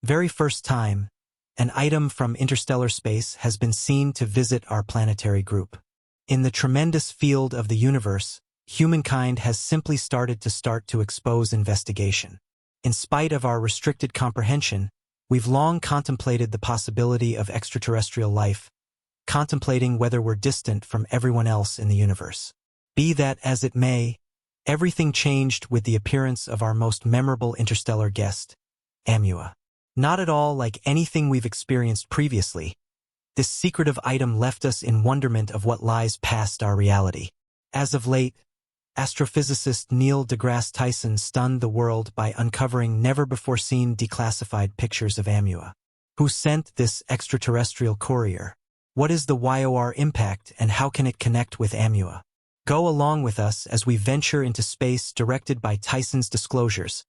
very first time, an item from interstellar space has been seen to visit our planetary group. In the tremendous field of the universe, humankind has simply started to expose investigation. In spite of our restricted comprehension, we've long contemplated the possibility of extraterrestrial life, contemplating whether we're distant from everyone else in the universe. Be that as it may, everything changed with the appearance of our most memorable interstellar guest, Oumuamua. Not at all like anything we've experienced previously, this secretive item left us in wonderment of what lies past our reality. As of late, astrophysicist Neil deGrasse Tyson stunned the world by uncovering never-before-seen declassified pictures of Oumuamua. Who sent this extraterrestrial courier? What is the YOR impact and how can it connect with Oumuamua? Go along with us as we venture into space directed by Tyson's disclosures,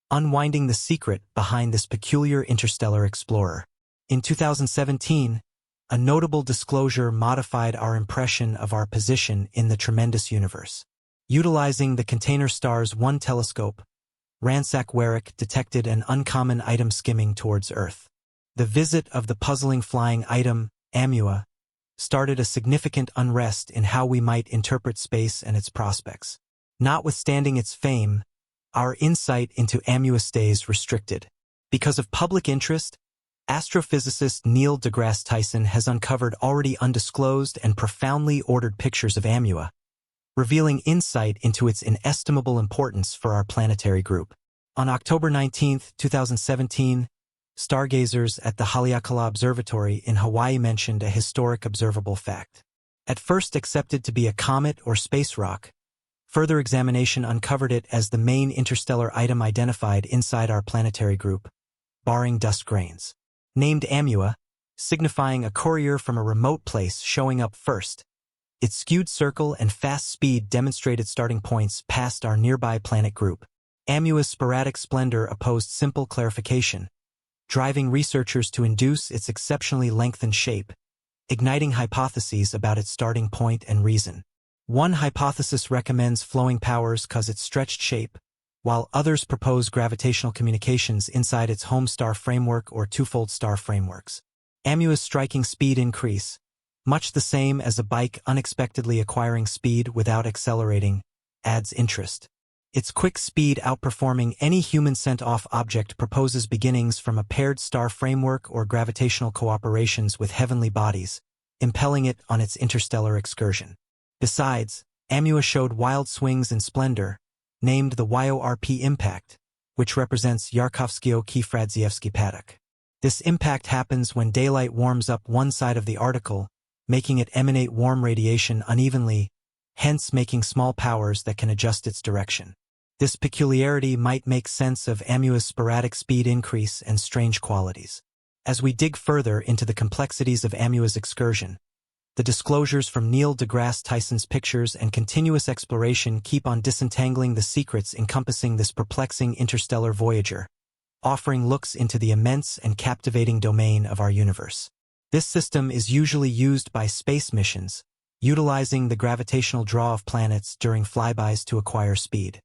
unwinding the secret behind this peculiar interstellar explorer. In 2017, a notable disclosure modified our impression of our position in the tremendous universe. Utilizing the Container Star's 1 telescope, Ransack Warwick detected an uncommon item skimming towards Earth. The visit of the puzzling flying item, Oumuamua, started a significant unrest in how we might interpret space and its prospects. Notwithstanding its fame, our insight into Oumuamua stays restricted. Because of public interest, astrophysicist Neil deGrasse Tyson has uncovered already undisclosed and profoundly ordered pictures of Oumuamua, revealing insight into its inestimable importance for our planetary group. On October 19, 2017, stargazers at the Haleakala Observatory in Hawaii mentioned a historic observable fact. At first accepted to be a comet or space rock, further examination uncovered it as the main interstellar item identified inside our planetary group, barring dust grains. Named Oumuamua, signifying a courier from a remote place showing up first, its skewed circle and fast speed demonstrated starting points past our nearby planet group. Oumuamua's sporadic splendor opposed simple clarification, driving researchers to induce its exceptionally lengthened shape, igniting hypotheses about its starting point and reason. One hypothesis recommends flowing powers cause its stretched shape, while others propose gravitational communications inside its home star framework or twofold star frameworks. Oumuamua's striking speed increase, much the same as a bike unexpectedly acquiring speed without accelerating, adds interest. Its quick speed outperforming any human sent-off object proposes beginnings from a paired star framework or gravitational cooperations with heavenly bodies, impelling it on its interstellar excursion. Besides, Oumuamua showed wild swings in splendor, named the YORP impact, which represents Yarkovsky-O'Keefe-Radzievsky paddock. This impact happens when daylight warms up one side of the article, making it emanate warm radiation unevenly, hence making small powers that can adjust its direction. This peculiarity might make sense of Oumuamua's sporadic speed increase and strange qualities. As we dig further into the complexities of Oumuamua's excursion, the disclosures from Neil deGrasse Tyson's pictures and continuous exploration keep on disentangling the secrets encompassing this perplexing interstellar voyager, offering looks into the immense and captivating domain of our universe. This system is usually used by space missions, utilizing the gravitational draw of planets during flybys to acquire speed.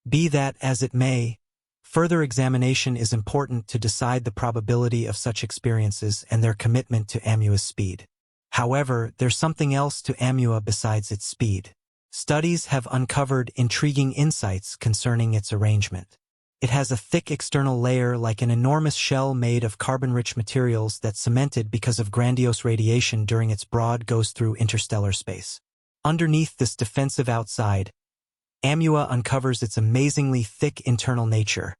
Be that as it may, further examination is important to decide the probability of such experiences and their commitment to Oumuamua speed. However, there's something else to Oumuamua besides its speed. Studies have uncovered intriguing insights concerning its arrangement. It has a thick external layer like an enormous shell made of carbon-rich materials that cemented because of grandiose radiation during its broad goes through interstellar space. Underneath this defensive outside, Oumuamua uncovers its amazingly thick internal nature,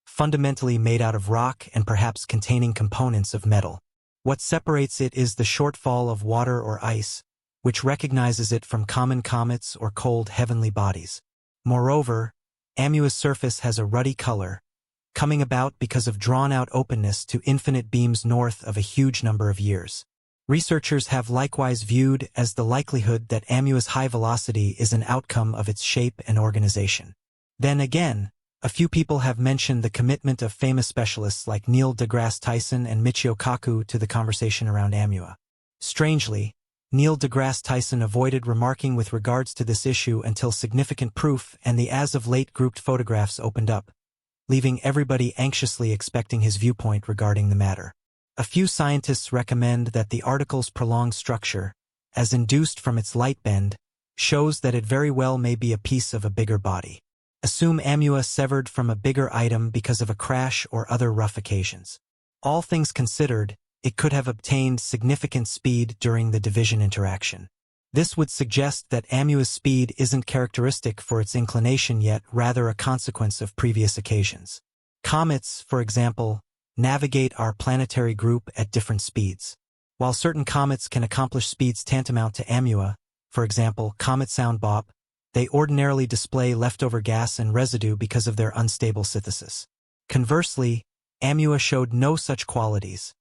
fundamentally made out of rock and perhaps containing components of metal. What separates it is the shortfall of water or ice, which recognizes it from common comets or cold heavenly bodies. Moreover, Oumuamua's surface has a ruddy color, coming about because of drawn-out openness to infinite beams north of a huge number of years. Researchers have likewise viewed as the likelihood that Oumuamua's high velocity is an outcome of its shape and organization. Then again, a few people have mentioned the commitment of famous specialists like Neil deGrasse Tyson and Michio Kaku to the conversation around Oumuamua. Strangely, Neil deGrasse Tyson avoided remarking with regards to this issue until significant proof and the as-of-late grouped photographs opened up, leaving everybody anxiously expecting his viewpoint regarding the matter. A few scientists recommend that the article's prolonged structure, as induced from its light bend, shows that it very well may be a piece of a bigger body. Assume Oumuamua severed from a bigger item because of a crash or other rough occasions. All things considered, it could have obtained significant speed during the division interaction. This would suggest that Oumuamua's speed isn't characteristic for its inclination yet rather a consequence of previous occasions. Comets, for example, navigate our planetary group at different speeds. While certain comets can accomplish speeds tantamount to Oumuamua, for example, comet sound bop, they ordinarily display leftover gas and residue because of their unstable synthesis. Conversely, Oumuamua showed no such qualities,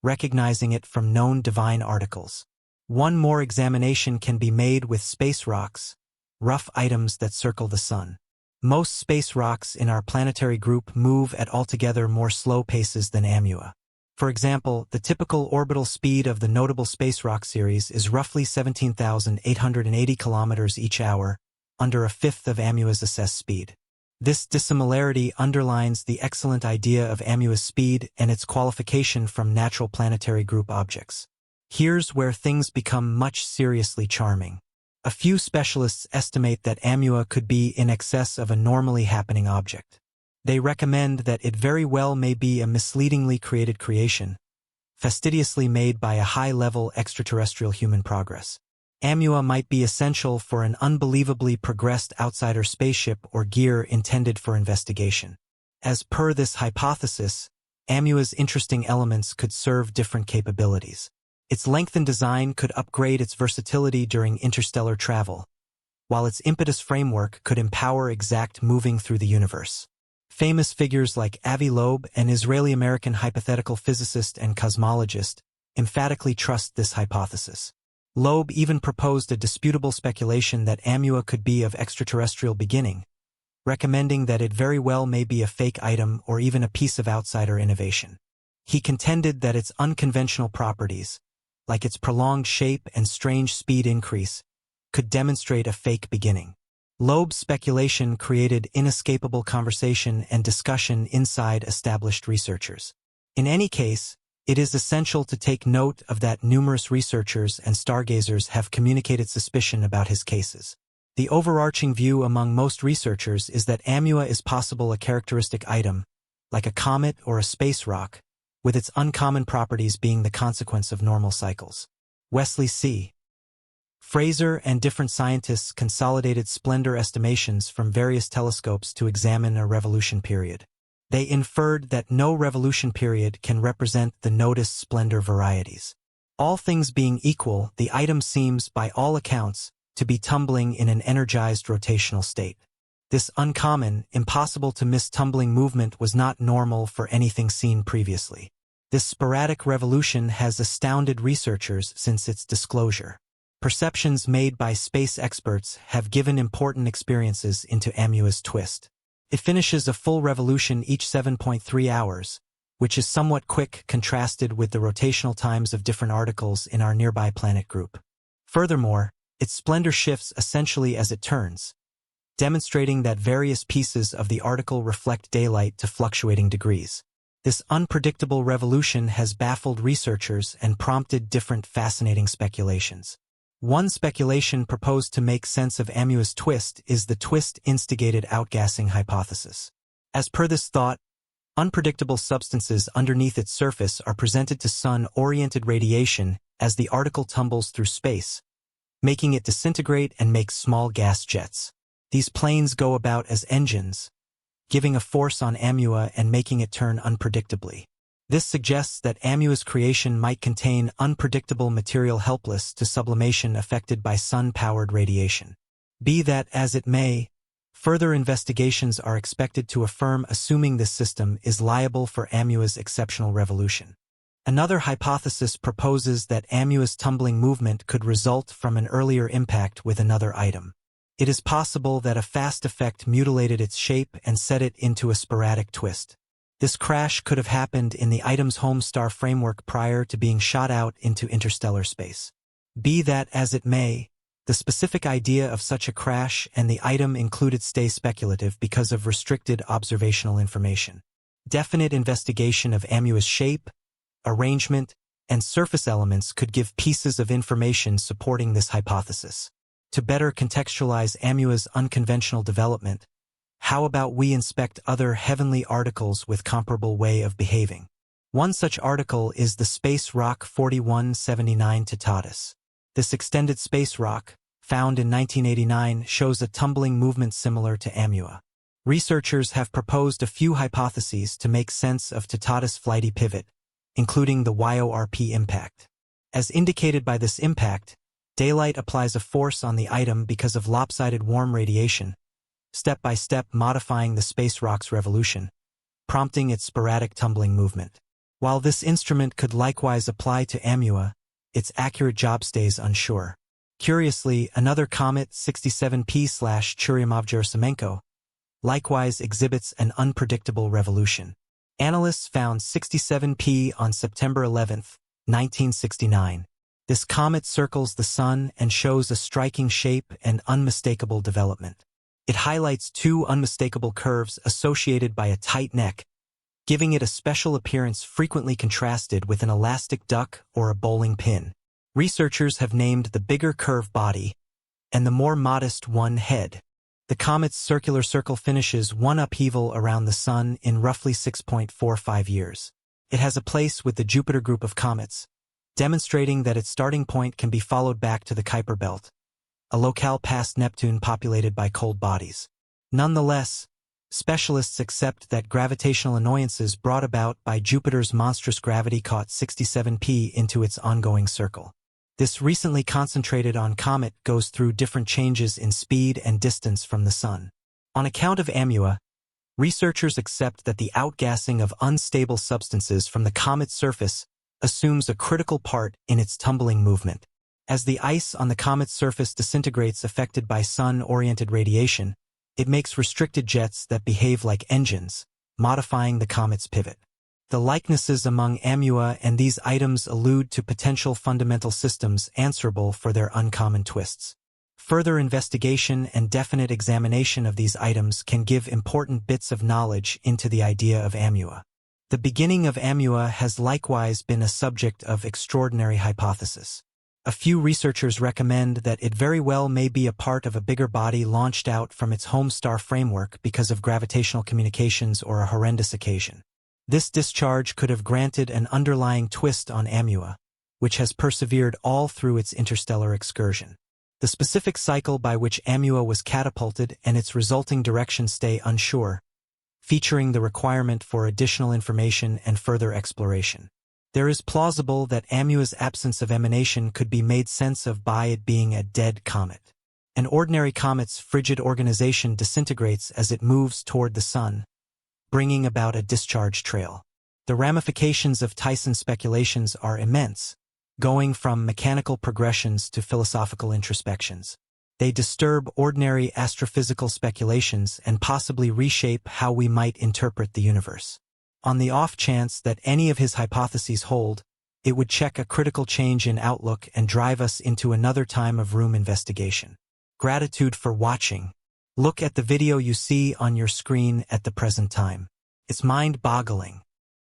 recognizing it from known divine articles. One more examination can be made with space rocks, rough items that circle the sun. Most space rocks in our planetary group move at altogether more slow paces than Oumuamua. For example, the typical orbital speed of the notable space rock series is roughly 17,880 kilometers each hour, under a fifth of Oumuamua's assessed speed. This dissimilarity underlines the excellent idea of Oumuamua speed and its qualification from natural planetary group objects. Here's where things become much seriously charming. A few specialists estimate that Oumuamua could be in excess of a normally happening object. They recommend that it very well may be a misleadingly created creation, fastidiously made by a high-level extraterrestrial human progress. Oumuamua might be essential for an unbelievably progressed outsider spaceship or gear intended for investigation. As per this hypothesis, Oumuamua's interesting elements could serve different capabilities. Its lengthened design could upgrade its versatility during interstellar travel, while its impetus framework could empower exact moving through the universe. Famous figures like Avi Loeb, an Israeli-American hypothetical physicist and cosmologist, emphatically trust this hypothesis. Loeb even proposed a disputable speculation that Oumuamua could be of extraterrestrial beginning, recommending that it very well may be a fake item or even a piece of outsider innovation. He contended that its unconventional properties, like its prolonged shape and strange speed increase, could demonstrate a fake beginning. Loeb's speculation created inescapable conversation and discussion inside established researchers. In any case, it is essential to take note of that numerous researchers and stargazers have communicated suspicion about his cases. The overarching view among most researchers is that Oumuamua is possible a characteristic item, like a comet or a space rock, with its uncommon properties being the consequence of normal cycles. Wesley C. Fraser and different scientists consolidated splendor estimations from various telescopes to examine a revolution period. They inferred that no revolution period can represent the noticed splendor varieties. All things being equal, the item seems, by all accounts, to be tumbling in an energized rotational state. This uncommon, impossible-to-miss tumbling movement was not normal for anything seen previously. This sporadic revolution has astounded researchers since its disclosure. Perceptions made by space experts have given important experiences into Oumuamua's twist. It finishes a full revolution each 7.3 hours, which is somewhat quick contrasted with the rotational times of different articles in our nearby planet group. Furthermore, its splendor shifts essentially as it turns, demonstrating that various pieces of the article reflect daylight to fluctuating degrees. This unpredictable revolution has baffled researchers and prompted different fascinating speculations. One speculation proposed to make sense of Oumuamua's twist is the twist-instigated outgassing hypothesis. As per this thought, unpredictable substances underneath its surface are presented to sun-oriented radiation as the article tumbles through space, making it disintegrate and make small gas jets. These planes go about as engines, giving a force on Oumuamua and making it turn unpredictably. This suggests that Oumuamua creation might contain unpredictable material helpless to sublimation affected by sun-powered radiation. Be that as it may, further investigations are expected to affirm assuming this system is liable for Oumuamua's exceptional revolution. Another hypothesis proposes that Oumuamua tumbling movement could result from an earlier impact with another item. It is possible that a fast effect mutilated its shape and set it into a sporadic twist. This crash could have happened in the item's home star framework prior to being shot out into interstellar space. Be that as it may, The specific idea of such a crash and the item included stay speculative because of restricted observational information. Definite investigation of Oumuamua's shape, arrangement, and surface elements could give pieces of information supporting this hypothesis. To better contextualize Oumuamua unconventional development, how about we inspect other heavenly articles with comparable way of behaving? One such article is the space rock 4179 Tatatus. This extended space rock, found in 1989, shows a tumbling movement similar to Oumuamua. Researchers have proposed a few hypotheses to make sense of Tatatus' flighty pivot, including the YORP impact. As indicated by this impact, daylight applies a force on the item because of lopsided warm radiation, step by step modifying the space rock's revolution, prompting its sporadic tumbling movement. While this instrument could likewise apply to Oumuamua, its accurate job stays unsure. Curiously, another comet 67P/Churyumov-Gerasimenko likewise exhibits an unpredictable revolution. Analysts found 67P on September 11, 1969. This comet circles the Sun and shows a striking shape and unmistakable development. It highlights two unmistakable curves associated by a tight neck, giving it a special appearance frequently contrasted with an elastic duck or a bowling pin. Researchers have named the bigger curve body and the more modest one head. The comet's circular circle finishes one upheaval around the Sun in roughly 6.45 years. It has a place with the Jupiter group of comets, demonstrating that its starting point can be followed back to the Kuiper belt, a locale past Neptune populated by cold bodies. Nonetheless, specialists accept that gravitational annoyances brought about by Jupiter's monstrous gravity caught 67P into its ongoing circle. This recently concentrated on comet goes through different changes in speed and distance from the Sun. On account of Oumuamua, researchers accept that the outgassing of unstable substances from the comet's surface assumes a critical part in its tumbling movement. As the ice on the comet's surface disintegrates affected by sun-oriented radiation, it makes restricted jets that behave like engines, modifying the comet's pivot. The likenesses among Oumuamua and these items allude to potential fundamental systems answerable for their uncommon twists. Further investigation and definite examination of these items can give important bits of knowledge into the idea of Oumuamua. The beginning of Oumuamua has likewise been a subject of extraordinary hypothesis. A few researchers recommend that it very well may be a part of a bigger body launched out from its home star framework because of gravitational communications or a horrendous occasion. This discharge could have granted an underlying twist on Oumuamua, which has persevered all through its interstellar excursion. The specific cycle by which Oumuamua was catapulted and its resulting direction stay unsure, featuring the requirement for additional information and further exploration. There is plausible that Oumuamua's absence of emanation could be made sense of by it being a dead comet. An ordinary comet's frigid organization disintegrates as it moves toward the Sun, bringing about a discharge trail. The ramifications of Tyson's speculations are immense, going from mechanical progressions to philosophical introspections. They disturb ordinary astrophysical speculations and possibly reshape how we might interpret the universe. On the off chance that any of his hypotheses hold, it would check a critical change in outlook and drive us into another time of room investigation. Gratitude for watching. Look at the video you see on your screen at the present time. It's mind-boggling.